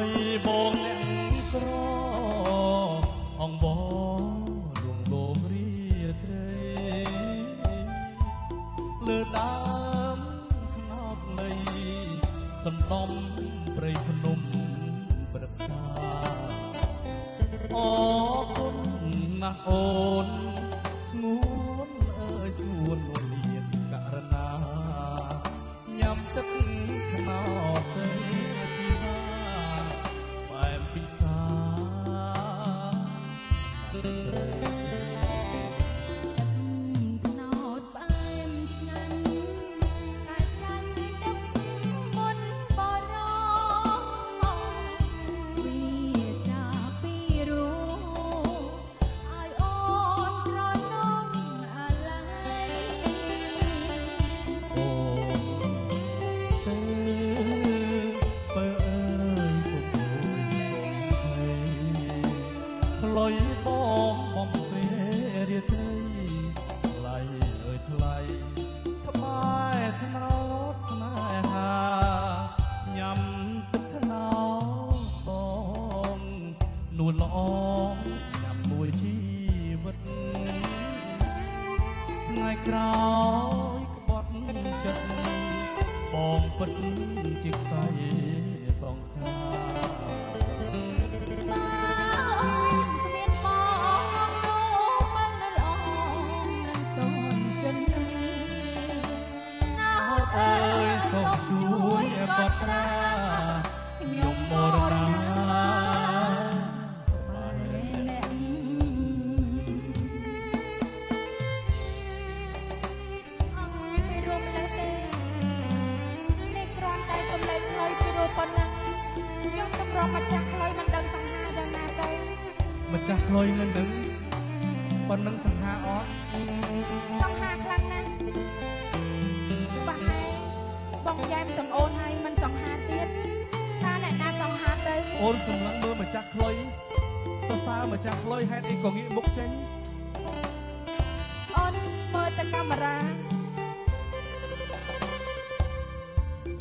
យបងអ្នកក្រអងបងលួងលោមរាត្រីលើដើមខ្នោតលៃសំដំព្រៃភ្នំព្រឹក្សាអរគុណណាស់អូនស្ងួនអើយស្ងួនអូនមានករណាញ៉ាំទឹកខ្នោតទៅពីណាបែបពិសាលុយបងបំពេលរាត្រីថ្លៃអើយថ្លៃក្បែរថ្នោតស្នេហាញ៉ាំទឹកថ្នោតបងនួនល្អញ៉ាំមួយជីវិតថ្ងៃក្រោយក្បត់ចិត្តបងពិតជាខ្សែសងខាអើយសូមជួយកត់ត្រាខ្ញុំមរណាបានអ្នកអង្គពីរួមលើទេនេះគ្រាន់តែសម្លេងខ្លីពីរួមប៉ុណ្ណឹងខ្ញុំទៅរកម្ចាស់ខ្លីមិនដឹងសង្ហាយ៉ាងណាទៅម្ចាស់ខ្លីមិនដឹងប៉ុណ្ណឹងសង្ហាអត់សង្ហាខ្លាំងណាស់បងយ៉ែមសំអូនហើយមិនសង្ហាទៀតតាអ្នកណាសង្ហាទៅអូនសម្លឹងមើលម្ចាស់ខ្លុយសរសើរម្ចាស់ខ្លុយហេតុអីក៏ងាកមុខចេញអូនមើលទៅកាមេរ៉ា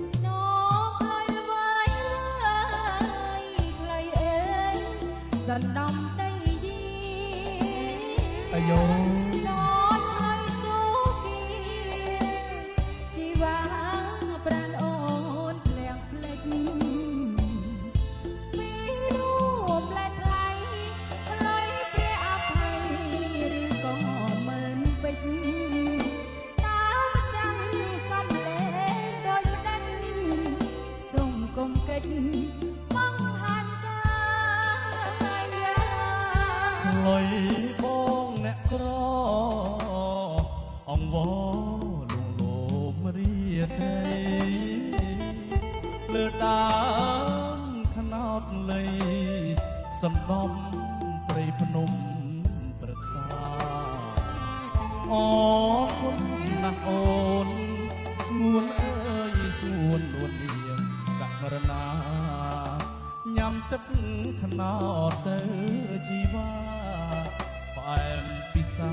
ស្នោខ្លុយល្វើយខ្លុយអើយសណ្ដំដីយីអាយ៉ូលុយបងអ្នកក្រអង្វរលួងលោមរាត្រីលើដើមខ្នោតលៃសំដំព្រៃភ្នំព្រឹក្សាអរគុណណាស់អូនស្ងួនអើយស្ងួននួននាងករណាញ៉ាំទឹកថ្នោតទៅជីវ៉ាផ្អែមពិសា